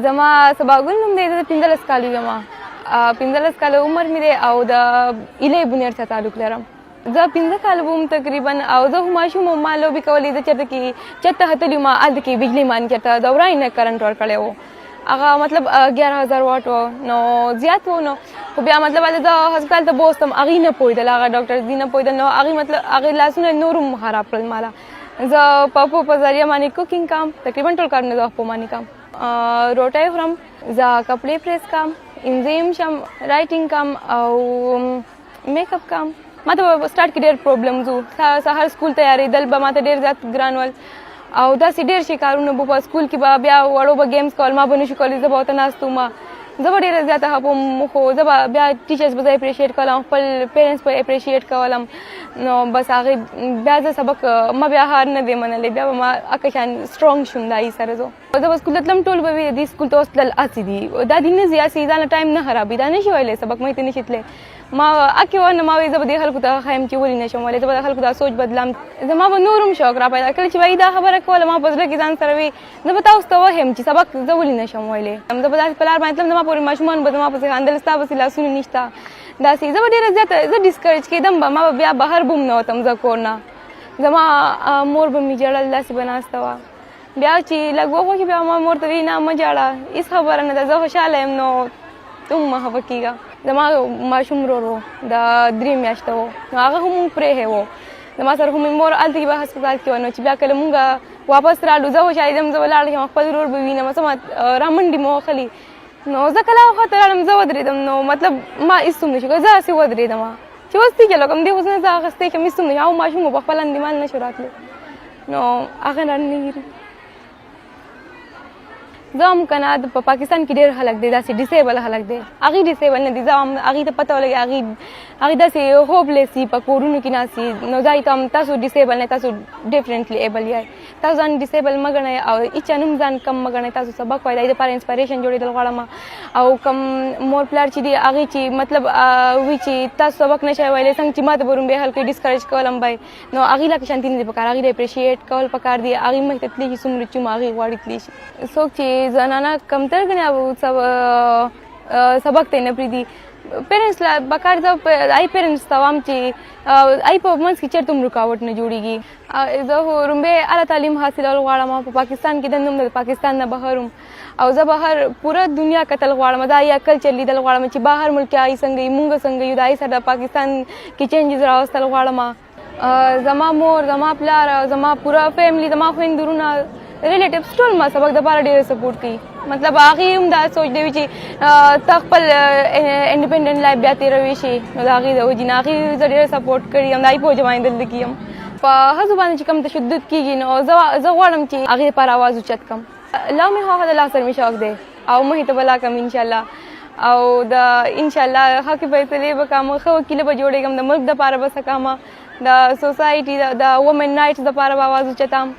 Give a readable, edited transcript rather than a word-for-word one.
زما سباګل نوم دی، د 15 کالو یم. 15 کاله عمر مې دی او د ایلې بنیر سره تعلق لرم. زه 15 کاله وم تقریبا او زه ماشوم وم، ما لوبې کولې. زه چېرته هتلې ما هلته کې بجلي مان چېرته د ورای نه کرنټ ورکړی و. هغه مطلب 11,000 واټ و، نو زیات و. نو خو بیا مطلب هلته زه هسپتال ته بوستم، هغې نه پوهېدل، هغه ډاکټر دې نه پوهېدل. نو هغې مطلب هغې لاسونه نور هم خراب کړل ماله. زه په ذریعه باندې کوکینګ کوم، تقریبا ټول کارونه زه په باندې کوم. روټۍ خورم، زه کپړې پریس کوم، انزیم شم، رایټینګ کوم او میک اپ کوم. ما ته سټارټ کې ډېر پروبلمز وو. سهار سکول تیارېدل به ما ته ډېر زیات ګران ول او داسې ډېر شي کارونه به په سکول کې به بیا وړو به ګیمز کول، ما به نشو کولی. زه به ورته ناست وم، زه به ډېره زیاته خفه وم. خو زه به بیا ټیچرز به زه اپریشیټ کولم، خپل پیرنټس به اپریشیټ کولم. نو بس هغې بیا زه سبق ما بیا هار نه دی منلی، بیا به ما اکه شان سټرونګ شوم د هغې سره. زه به سکول ته تلم، ټول به وي دې سکول ته اوس تلل هسې دي، دا دي نه ځي هسې ځانله ټایم نه خرابوي، دا نه شي ویلی سبق مې ته نه شي تللی. ما اکې ونه ما وایي زه به دې خلکو ته ښیم چې ولې نه شم ویلی، زه به د خلکو دا سوچ بدلم. زما به نور هم شوق را پیدا کله چې به دا خبره کوله، ما په زړه کې ځان سره وي زه به تاسو ته وښیم چې سبق زه ولې نه شم ویلی. زه به داسې په لار باندې تلم، زما پورې ماشومان به زما پسې خندل، ستا پسې لاسونه نشته داسې. زه به ډېره زیاته زه ډسکریج کېدم به، ما به بیا بهر به هم نه وتم زه کور نه. زما مور به مې ژړل، داسې به ناسته وه. بیا چې لږ وخوښي بیا ما مور ته وایي نه مه ژاړه، هېڅ خبره نه ده، زه خوشحاله یم، نو ته هم مه خفه کېږه. زما ماشوم ورور و، د 3 میاشته و، نو هغه هم پرېښی و. زما سره خو مې مور هلته کې به هسپتال کې وه. نو چې بیا کله مونږ واپس رالو، زه خوشحالېدم، زه به لاړ شم خپل ورور به وینم، را منډې مې وهلې. نو زه کله هغه خواته لاړم، زه ودرېدم، نو مطلب ما هېڅ هم نه شو کولی، زه هسې ودرېدم چې اوس څه چلو کوم، دې اوس نه زه اخیستی شم، هېڅ هم نه شو. هغه ماشوم په خپله اندېمال نه شو راتلی، نو هغه رانه ګیري. زه هم که نه په پاکستان کې ډېر خلک دی داسې ډسیبل خلک دی، هغې ډسیبل نه دي. زه هم هغې ته پته ولګي هغې داسې هوپلیس وي، په کورونو کې ناست وي. نو زه ته هم تاسو ډسیبل نه، تاسو ډفرنټلی ایبل یای، تاسو ځان ډسیبل مه ګڼئ او هېچا نه هم ځان کم مه ګڼئ. تاسو سبق وایئ، د هغې دپاره انسپایریشن جوړېدل غواړم. او کوم مور پلار چې دي هغې چې مطلب وي چې تاسو سبق نه شئ ویلی، څنګه چې ما ته به روم بیا خلکو ډسکریج کولم به، نو هغې لکه شانتي نه دي پکار، هغې اپریشیټ کول پکار دي. هغې مخې ته تللی شي، څومره چې هغې غواړي تللی شي. څوک چې زنانه کمتر ګڼي او سبق ته یې نه پرېږدي، پیرنټس له پکار زه هغې پیرنټس ته وایم چې هغې په منځ کې چېرته هم رکاوټ نه جوړېږي. زه خو لومبی اعلی تعلیم حاصلول غواړم په پاکستان کې، دنده هم د پاکستان نه بهر هم، او زه بهر پوره دنیا کتل غواړم، دا یا کلچر لیدل غواړم چې بهر ملک کې هغې څنګه یي، مونږ څنګه یو، د هغې سره د پاکستان کې چینجز راوستل غواړم. زما مور، زما پلار، زما پوره فیملی، زما خویندې ورونه، ریلیټیوز ټول ما سبق دپاره ډېره سپورټ کوي. مطلب هغې هم دا سوچ دی چې ته خپل انډیپینډنټ لایف بیا تېروی شي، نو د هغې د وجې نه هغې زه ډېره سپورټ کړې یم، د هغې په وجه باندې دلته کې یم. په ښځو باندې چې کوم تشدد کېږي، نو زه غواړم چې هغې دپاره اواز اوچت کړم. لا مې خواښه د لا سره مې شوق دی او مخې ته به لا کړم انشاءالله، او د انشاءالله حقې فیصلې به کوم، ښه وکیله به جوړېږم، د ملک دپاره به څه کوم، د سوسایټي د وومن رایټس دپاره به اواز اوچتم.